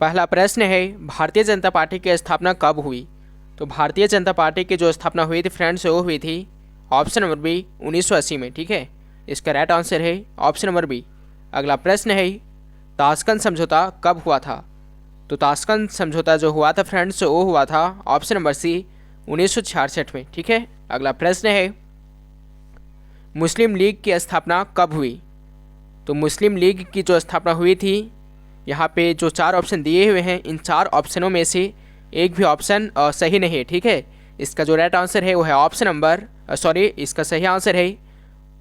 पहला प्रश्न है, भारतीय जनता पार्टी की स्थापना कब हुई? तो भारतीय जनता पार्टी की जो स्थापना हुई थी फ्रेंड्स, वो हुई थी ऑप्शन नंबर बी 1980 में। ठीक है, इसका राइट आंसर है ऑप्शन नंबर बी। अगला प्रश्न है, ताशकंद समझौता कब हुआ था? तो ताशकंद समझौता जो हुआ था फ्रेंड्स, वो हुआ था ऑप्शन नंबर सी 1966 में। ठीक है, अगला प्रश्न है, मुस्लिम लीग की स्थापना कब हुई? तो मुस्लिम लीग की जो स्थापना हुई थी, यहाँ पे जो चार ऑप्शन दिए हुए हैं, इन चार ऑप्शनों में से एक भी ऑप्शन सही नहीं है। ठीक है, इसका जो राइट आंसर है वो है ऑप्शन नंबर इसका सही आंसर है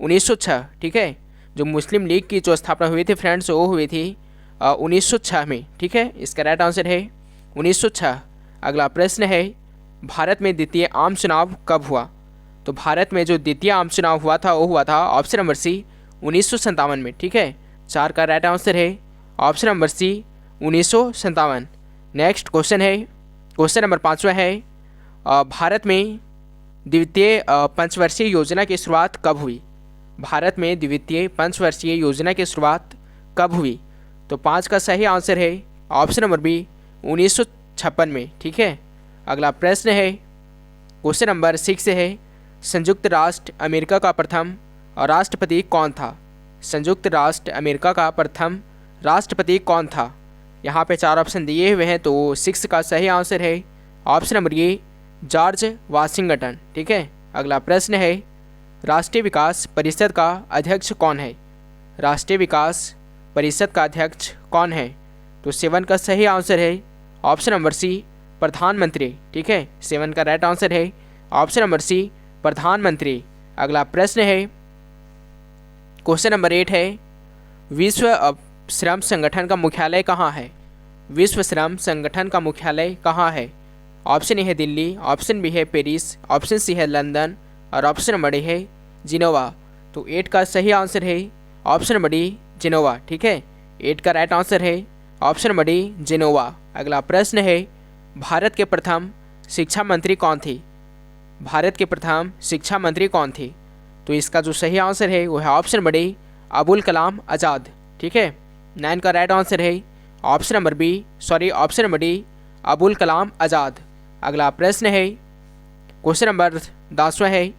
1906। ठीक है, जो मुस्लिम लीग की जो स्थापना हुई थी फ्रेंड्स, वो हुई थी 1906 में। ठीक है, इसका राइट आंसर है 1906। अगला प्रश्न है, भारत में द्वितीय आम चुनाव कब हुआ? तो भारत में जो द्वितीय आम चुनाव हुआ था वो हुआ था ऑप्शन नंबर सी 1957 में। ठीक है, चार का राइट आंसर है option number C 1957। Next question है, क्वेश्चन नंबर 5वां है, भारत में द्वितीय पंचवर्षीय योजना की शुरुआत कब हुई? भारत में द्वितीय पंचवर्षीय योजना की शुरुआत कब हुई? तो 5 का सही आंसर है ऑप्शन नंबर बी 1956 में। ठीक है, अगला प्रश्न है, क्वेश्चन नंबर 6 है, संयुक्त राष्ट्र अमेरिका का प्रथम राष्ट्रपति कौन था? संयुक्त राष्ट्र अमेरिका का प्रथम राष्ट्रपति कौन था? यहाँ पे चार ऑप्शन दिए हुए हैं, तो 6 का सही आंसर है option number A George Washington. ठीक है, अगला प्रश्न है, राष्ट्रीय विकास परिषद का अध्यक्ष कौन है? राष्ट्रीय विकास परिषद का अध्यक्ष कौन है? तो 7 का सही आंसर है ऑप्शन नंबर सी प्रधानमंत्री। ठीक है, 7 का राइट आंसर है ऑप्शन नंबर सी प्रधानमंत्री। अगला प्रश्न है, क्वेश्चन नंबर 8 है, विश्व श्रम संगठन का मुख्यालय कहाँ है? विश्व श्रम संगठन का मुख्यालय कहाँ है? ऑप्शन ए है दिल्ली, ऑप्शन बी है पेरिस, ऑप्शन सी है लंदन और ऑप्शन नंबर डी है जिनोवा। तो 8 का सही आंसर है ऑप्शन नंबर डी जिनोवा। ठीक है, 8 का राइट आंसर है ऑप्शन नंबर डी जिनोवा। अगला प्रश्न है, भारत के प्रथम शिक्षा मंत्री कौन थी? भारत के प्रथम शिक्षा मंत्री कौन थी? तो इसका जो सही आंसर है वो है option number D Abul Kalam Azad. ठीक है, 9 का राइट आंसर है option number D Abul Kalam Azad. अगला प्रश्न है, क्वेश्चन नंबर 10वां है,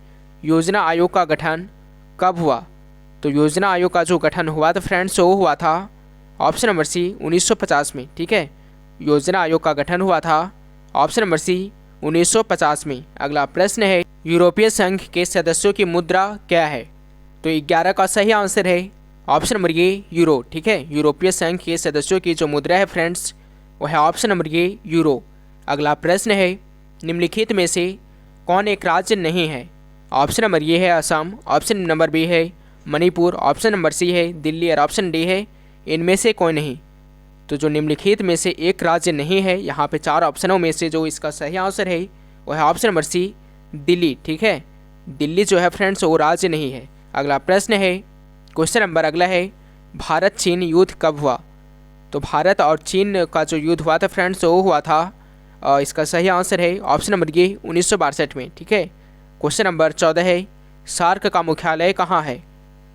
योजना आयोग का गठन कब हुआ? तो योजना आयोग का जो गठन हुआ था फ्रेंड्स, वो हुआ था ऑप्शन नंबर सी 1950 में। ठीक है, योजना आयोग का गठन हुआ था ऑप्शन नंबर सी 1950 में। अगला प्रश्न है, यूरोपीय संघ के सदस्यों की मुद्रा क्या है? तो 11 का सही आंसर है ऑप्शन नंबर ए यूरो। ठीक है, यूरोपीय संघ के सदस्यों की जो मुद्रा है फ्रेंड्स, वो है ऑप्शन नंबर ए यूरो। अगला प्रश्न है, निम्नलिखित में से कौन एक राज्य नहीं है? ऑप्शन नंबर ए है असम, ऑप्शन नंबर बी है मणिपुर, ऑप्शन नंबर सी है दिल्ली और ऑप्शन डी है इनमें से कोई नहीं। तो जो निम्नलिखित में से एक राज्य नहीं है, यहाँ पे चार ऑप्शनों में से जो इसका सही आंसर है वो है ऑप्शन नंबर सी दिल्ली। ठीक है, दिल्ली जो है फ्रेंड्स वो राज्य नहीं है। अगला प्रश्न है, क्वेश्चन नंबर अगला है, भारत चीन युद्ध कब हुआ? तो भारत और चीन का जो युद्ध हुआ था फ्रेंड्स, वो हुआ था इसका सही आंसर है ऑप्शन नंबर ए 1962 में। ठीक है, क्वेश्चन नंबर 14 है, सार्क का मुख्यालय कहाँ है?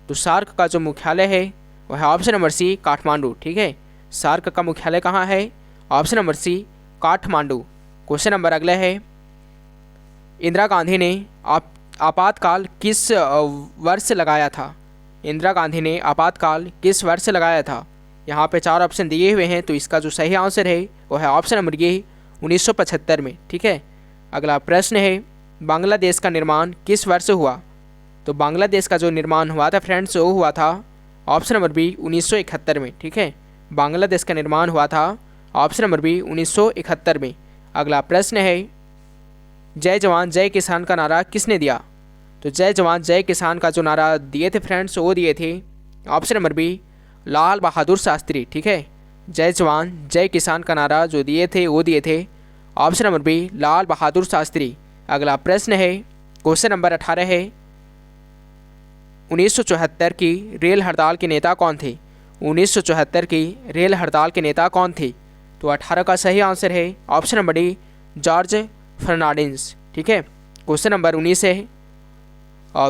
तो सार्क का जो मुख्यालय है वह है ऑप्शन नंबर सी काठमांडू। ठीक है, सार्क का मुख्यालय कहाँ है? Option number C Kathmandu. Question number अगला है, इंदिरा गांधी ने आपातकाल किस वर्ष लगाया था? इंदिरा गांधी ने आपातकाल किस वर्ष लगाया था? यहाँ पे चार ऑप्शन दिए हुए हैं, तो इसका जो सही आंसर है वो है ऑप्शन नंबर ए 1975 में। ठीक है, अगला प्रश्न है, बांग्लादेश का निर्माण किस वर्ष हुआ? तो बांग्लादेश का जो निर्माण हुआ था फ्रेंड्स, वो हुआ था ऑप्शन नंबर बी 1971 में। ठीक है, बांग्लादेश का निर्माण हुआ था ऑप्शन नंबर बी 1971 में। अगला प्रश्न है, जय जवान जय किसान का नारा किसने दिया? तो जय जवान जय किसान का जो नारा दिए थे फ्रेंड्स, वो दिए थे option number B Lal Bahadur Shastri. ठीक है, जय जवान जय किसान का नारा जो दिए थे वो दिए थे option number B Lal Bahadur Shastri. अगला प्रश्न है, क्वेश्चन नंबर 18 है, 1974 की रेल हड़ताल के नेता कौन थे? 1974 की रेल हड़ताल के नेता कौन थे? तो 18 का सही आंसर है option number D George Fernandes. ठीक है, क्वेश्चन नंबर 19 है,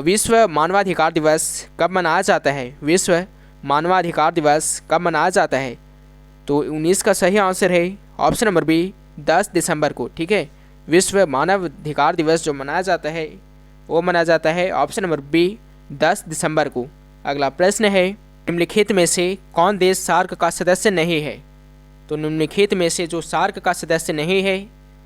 विश्व मानवाधिकार दिवस कब मनाया जाता है? विश्व मानवाधिकार दिवस कब मनाया जाता है? तो 19 का सही आंसर है ऑप्शन नंबर बी 10 दिसंबर को। ठीक है, विश्व मानव अधिकार दिवस जो मनाया जाता है वो मनाया जाता है ऑप्शन नंबर बी 10 दिसंबर को। अगला प्रश्न है निम्नलिखित में से कौन देश सार्क का सदस्य नहीं है। तो निम्नलिखित में से जो सार्क का सदस्य नहीं है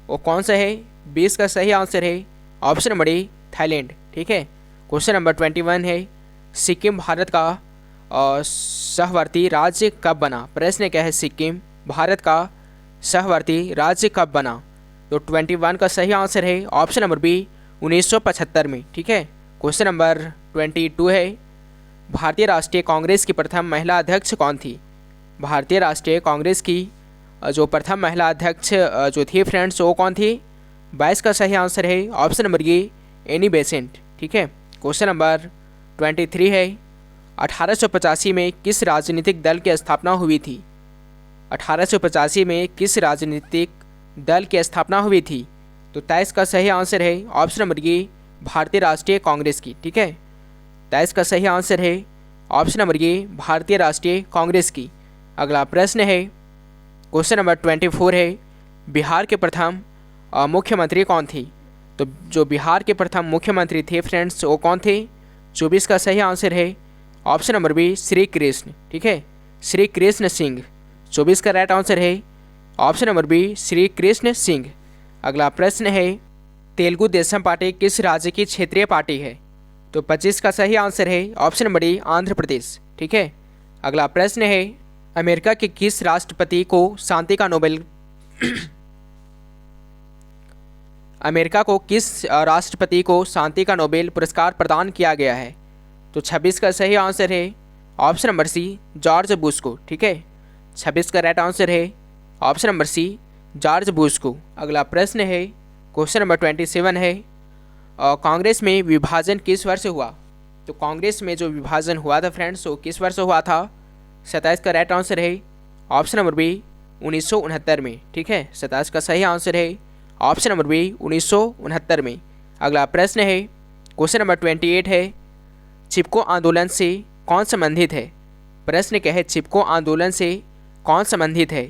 वो कौन सा है। 20 का सही आंसर है ऑप्शन नंबर डी थाईलैंड। ठीक है, क्वेश्चन नंबर 21 है सिक्किम भारत का सहवर्ती राज्य कब बना। प्रश्न क्या है, सिक्किम भारत का सहवर्ती राज्य कब बना। तो 21 का सही आंसर है ऑप्शन नंबर बी 1975 में। ठीक है, क्वेश्चन नंबर 22 है भारतीय राष्ट्रीय कांग्रेस की प्रथम महिला अध्यक्ष कौन थी। भारतीय राष्ट्रीय कांग्रेस की जो प्रथम महिला अध्यक्ष जो थी फ्रेंड्स वो कौन थी। 22 का सही आंसर है option number A Annie Besant. ठीक है, क्वेश्चन नंबर 23 है 1885 में किस राजनीतिक दल की स्थापना हुई थी। 1885 में किस राजनीतिक दल की स्थापना हुई थी। तो 23 का सही आंसर है ऑप्शन नंबर ए भारतीय राष्ट्रीय कांग्रेस की। ठीक है, 23 का सही आंसर है ऑप्शन नंबर ए भारतीय राष्ट्रीय कांग्रेस की। अगला प्रश्न है क्वेश्चन नंबर 24 है बिहार के प्रथम मुख्यमंत्री कौन थी। तो जो बिहार के प्रथम मुख्यमंत्री थे फ्रेंड्स वो कौन थे। 24 का सही आंसर है option number B Shri Krishna. ठीक है, श्री कृष्ण सिंह। 24 का राइट आंसर है option number B Shri Krishna Singh. अगला प्रश्न है तेलुगु देशम पार्टी किस राज्य की क्षेत्रीय पार्टी है। तो 25 का सही आंसर है option number D Andhra Pradesh. ठीक है, अगला प्रश्न है अमेरिका के किस राष्ट्रपति को शांति का नोबेल अमेरिका को किस राष्ट्रपति को शांति का नोबेल पुरस्कार प्रदान किया गया है। तो 26 का सही आंसर है option number C George Bush को। ठीक है, 26 का राइट आंसर है option number C George Bush को। अगला प्रश्न है क्वेश्चन नंबर 27 है कांग्रेस में विभाजन किस वर्ष हुआ। तो कांग्रेस में जो विभाजन हुआ था फ्रेंड्स वो किस वर्ष हुआ था। 27 का राइट आंसर है ऑप्शन नंबर बी 1969 में। ठीक है, 27 का सही आंसर है ऑप्शन नंबर बी 1969 में। अगला प्रश्न है क्वेश्चन नंबर 28 है चिपको आंदोलन से कौन संबंधित है। प्रश्न क्या है, चिपको आंदोलन से कौन संबंधित है।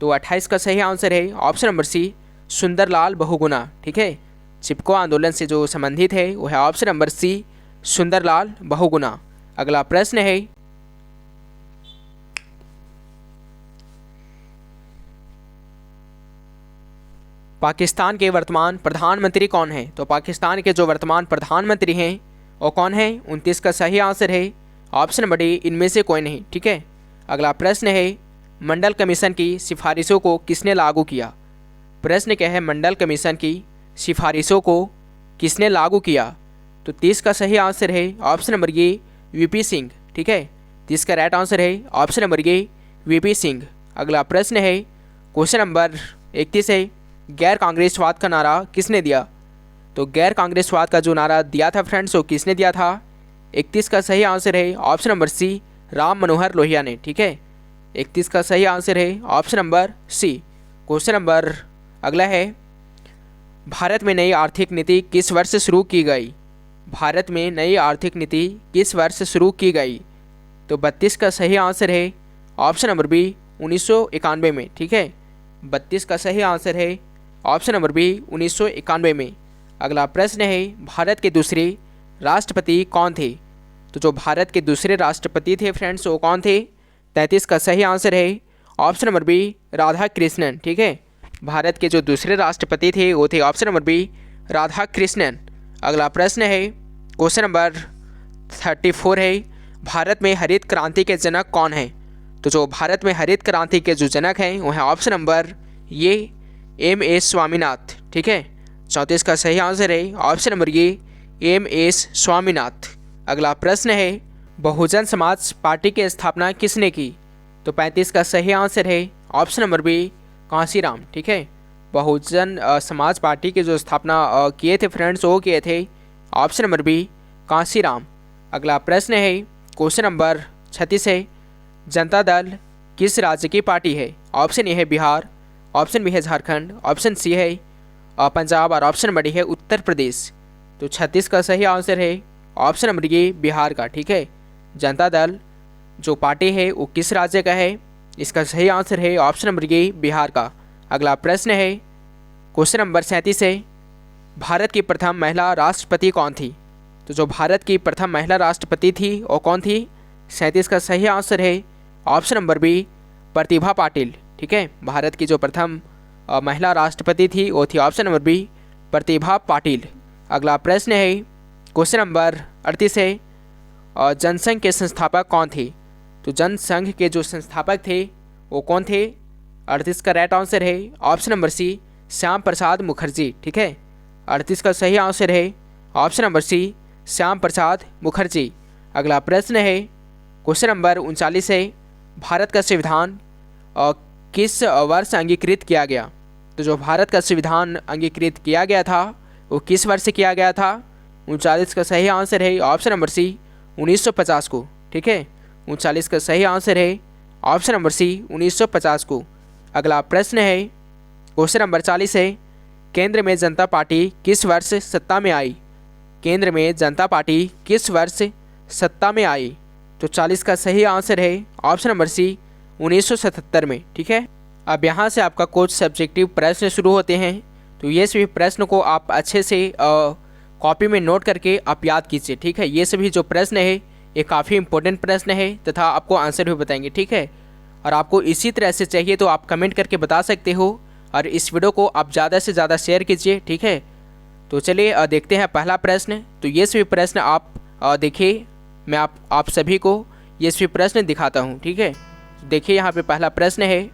तो 28 का सही आंसर है option number C Sunderlal Bahuguna. ठीक है, चिपको आंदोलन से जो संबंधित है वो है option number C Sunderlal Bahuguna. अगला प्रश्न है पाकिस्तान के वर्तमान प्रधानमंत्री कौन है। तो पाकिस्तान के जो वर्तमान प्रधानमंत्री हैं वो कौन है। 29 का सही आंसर है ऑप्शन नंबर डी इनमें से कोई नहीं। ठीक है, अगला प्रश्न है मंडल कमीशन की सिफारिशों को किसने लागू किया। प्रश्न क्या है, मंडल कमीशन की सिफारिशों को किसने लागू किया। तो 30 का सही आंसर है option number A VP Singh. ठीक है, 30 का राइट आंसर है option number A VP Singh. अगला प्रश्न है क्वेश्चन नंबर 31 है गैर कांग्रेसवाद का नारा किसने दिया। तो गैर कांग्रेसवाद का जो नारा दिया था फ्रेंड्स वो किसने दिया था। 31 का सही आंसर है option number C Ram Manohar Lohia ने। ठीक है, 31 का सही आंसर है option number C. Question number अगला है भारत में नई आर्थिक नीति किस वर्ष शुरू की गई। भारत में नई आर्थिक नीति किस वर्ष शुरू की गई। तो 32 का सही आंसर है ऑप्शन नंबर बी 1991 में। ठीक है, 32 का सही आंसर है ऑप्शन नंबर बी 1991 में। अगला प्रश्न है भारत के दूसरे राष्ट्रपति कौन थे। तो जो भारत के दूसरे राष्ट्रपति थे फ्रेंड्स वो कौन थे। 33 का सही आंसर है option number B Radha Krishnan. ठीक है, भारत के जो दूसरे राष्ट्रपति थे वो थे option number B Radha Krishnan. अगला प्रश्न है क्वेश्चन नंबर 34 है भारत में हरित क्रांति के जनक कौन हैं। तो जो भारत में हरित क्रांति के जो जनक हैं वो हैं ऑप्शन नंबर ये एम.एस. स्वामीनाथ। ठीक है, 34 का सही आंसर है ऑप्शन नंबर ये एम.एस. स्वामीनाथ। अगला प्रश्न है बहुजन समाज पार्टी की स्थापना किसने की। तो 35 का सही आंसर है ऑप्शन नंबर बी कांसीराम। ठीक है, बहुजन समाज पार्टी की जो स्थापना किए थे फ्रेंड्स वो किए थे ऑप्शन नंबर बी कांसीराम। अगला प्रश्न है क्वेश्चन नंबर 36 है जनता दल किस राज्य की पार्टी है। ऑप्शन ए है बिहार, ऑप्शन बी है झारखंड, ऑप्शन सी है पंजाब और ऑप्शन नंबर डी है उत्तर प्रदेश। तो 36 का सही आंसर है ऑप्शन नंबर ए बिहार का। ठीक है, जनता दल जो पार्टी है वो किस राज्य का है। इसका सही आंसर है ऑप्शन नंबर ए बिहार का। अगला प्रश्न है क्वेश्चन नंबर 37 है, भारत की प्रथम महिला राष्ट्रपति कौन थी? तो जो भारत की प्रथम महिला राष्ट्रपति थी वो कौन थी? 37 का सही आंसर है option number B Pratibha Patil. ठीक है, भारत की जो प्रथम महिला राष्ट्रपति थी वो थी option number B Pratibha Patil. अगला प्रश्न है क्वेश्चन नंबर 38 है, जनसंघ के संस्थापक कौन थे? तो जनसंघ के जो संस्थापक थे वो कौन थे? 38 का राइट आंसर है ऑप्शन नंबर सी श्याम प्रसाद मुखर्जी। ठीक है, 38 का सही आंसर है ऑप्शन नंबर सी श्याम प्रसाद मुखर्जी। अगला प्रश्न है क्वेश्चन नंबर 39 है, भारत का संविधान किस वर्ष अंगीकृत किया गया? तो जो भारत का संविधान अंगीकृत किया गया था वो किस वर्ष से किया गया था? 39 का सही आंसर है ऑप्शन नंबर सी 1950 को। ठीक है, 39 का सही आंसर है ऑप्शन नंबर सी 1950 को। अगला प्रश्न है क्वेश्चन नंबर 40 है, केंद्र में जनता पार्टी किस वर्ष सत्ता में आई? केंद्र में जनता पार्टी किस वर्ष सत्ता में आई? तो 40 का सही आंसर है ऑप्शन नंबर सी 1977 में। ठीक है, अब यहाँ से आपका कुछ सब्जेक्टिव प्रश्न शुरू होते हैं, तो ये सभी प्रश्न को आप अच्छे से कॉपी में नोट करके आप याद कीजिए। ठीक है, ये सभी जो प्रश्न है ये काफ़ी इंपॉर्टेंट प्रश्न है तथा आपको आंसर भी बताएंगे। ठीक है, और आपको इसी तरह से चाहिए तो आप कमेंट करके बता सकते हो और इस वीडियो को आप ज़्यादा से ज़्यादा शेयर कीजिए। ठीक है, तो चलिए देखते हैं पहला प्रश्न। तो ये सभी प्रश्न आप देखिए, मैं आप सभी को ये सभी प्रश्न दिखाता हूँ। ठीक है, देखिए यहाँ पे पहला प्रश्न है,